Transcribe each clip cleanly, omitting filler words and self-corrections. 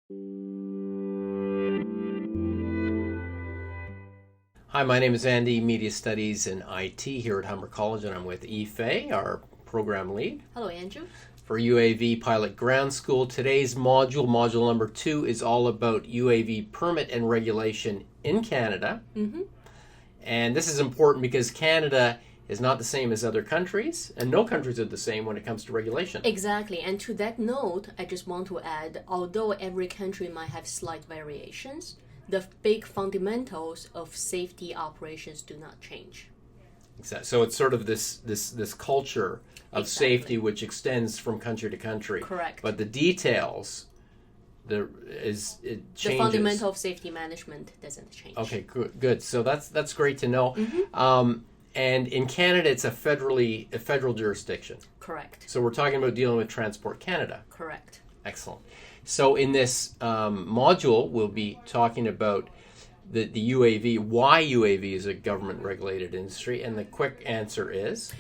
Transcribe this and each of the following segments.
Hi, my name is Andy, Media Studies and IT here at Humber College, and I'm with Ife, our program lead Hello, Andrew. for UAV Pilot Ground School. Today's module number 2, is all about UAV permit and regulation in Canada. And this is important because Canada is not the same as other countries, and no countries are the same when it comes to regulation. Exactly. And to that note, I just want to add, although every country might have slight variations, the big fundamentals of safety operations do not change. Exactly. So it's sort of this culture of safety which extends from country to country. Correct. But the details, it changes. The fundamental of safety management doesn't change. Okay, good. So that's great to know. And in Canada, it's a federal jurisdiction. Correct. So we're talking about dealing with Transport Canada. Correct. Excellent. So in this module, we'll be talking about the UAV, why UAV is a government-regulated industry, and the quick answer is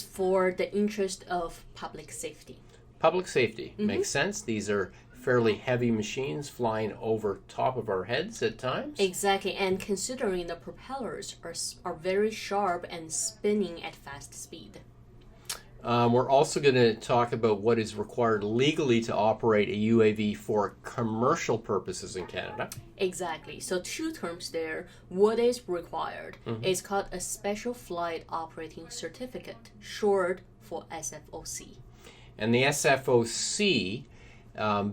for the interest of public safety. Public safety. Makes sense. These are fairly heavy machines flying over top of our heads at times. Exactly, and considering the propellers are very sharp and spinning at fast speed. We're also going to talk about what is required legally to operate a UAV for commercial purposes in Canada. Exactly. So 2 terms there. What is required is called a Special Flight Operating Certificate, short for SFOC. And the SFOC,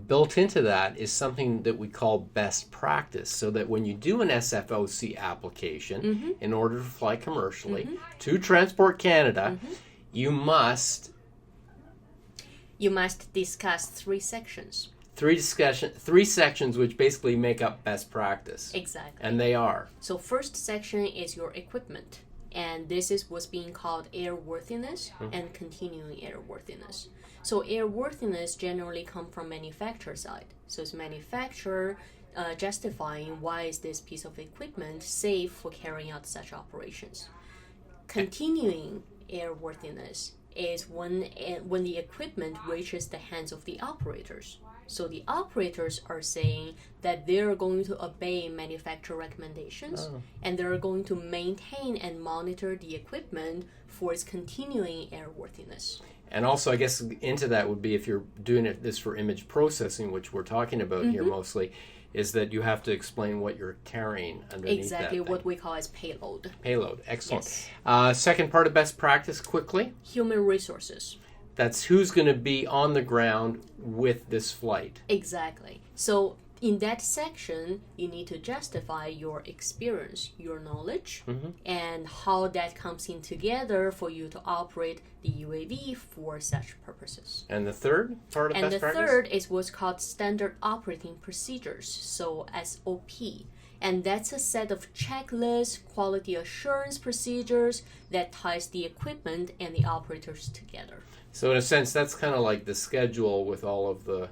built into that, is something that we call best practice, so that when you do an SFOC application in order to fly commercially to Transport Canada, you must discuss 3 sections. three sections which basically make up best practice. Exactly. And they are. So first section is your equipment, and this is what's being called airworthiness and continuing airworthiness. So airworthiness generally come from manufacturer side. So it's manufacturer justifying why is this piece of equipment safe for carrying out such operations. Continuing airworthiness is when the equipment reaches the hands of the operators. So the operators are saying that they're going to obey manufacturer recommendations and they're going to maintain and monitor the equipment for its continuing airworthiness. And also, I guess into that would be, if you're doing this for image processing, which we're talking about here mostly, is that you have to explain what you're carrying underneath Exactly, that thing. what we call as payload. Payload, excellent. Yes. Second part of best practice, quickly. Human resources. That's who's going to be on the ground with this flight. Exactly. So in that section, you need to justify your experience, your knowledge, and how that comes in together for you to operate the UAV for such purposes. And the third part of best practice? And the third is what's called standard operating procedures, so SOP. And that's a set of checklists, quality assurance procedures that ties the equipment and the operators together. So in a sense, that's kind of like the schedule with all of the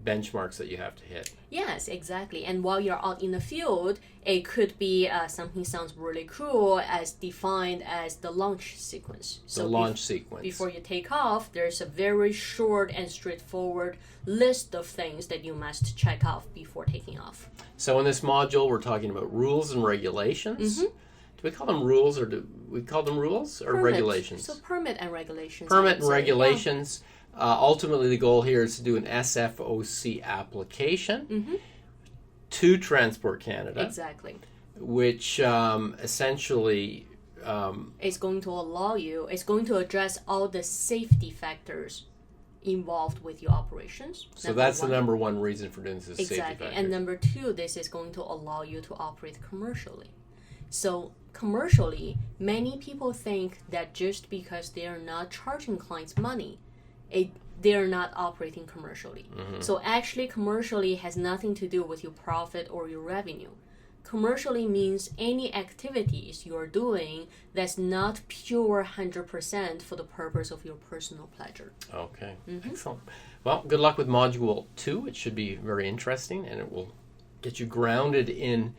benchmarks that you have to hit. Yes, exactly. And while you're out in the field, it could be something sounds really cool as defined as the launch sequence. So launch sequence. Before you take off, there's a very short and straightforward list of things that you must check off before taking off. So in this module, we're talking about rules and regulations. Do we call them rules, or do we call them rules or regulations? So permit and regulations. Permit and regulations. Yeah. Ultimately, the goal here is to do an SFOC application to Transport Canada. Exactly. Which essentially it's going to address all the safety factors involved with your operations. So that's the number one reason for doing this, is safety Exactly. factors. And number 2, this is going to allow you to operate commercially. So commercially, many people think that just because they are not charging clients money, they're not operating commercially. So actually, commercially has nothing to do with your profit or your revenue. Commercially means any activities you're doing that's not pure 100% for the purpose of your personal pleasure. Okay, excellent. Well, good luck with Module 2. It should be very interesting, and it will get you grounded in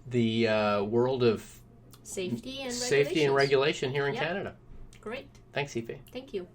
the world of safety and regulation here in Canada. Great. Thanks, Ife. Thank you.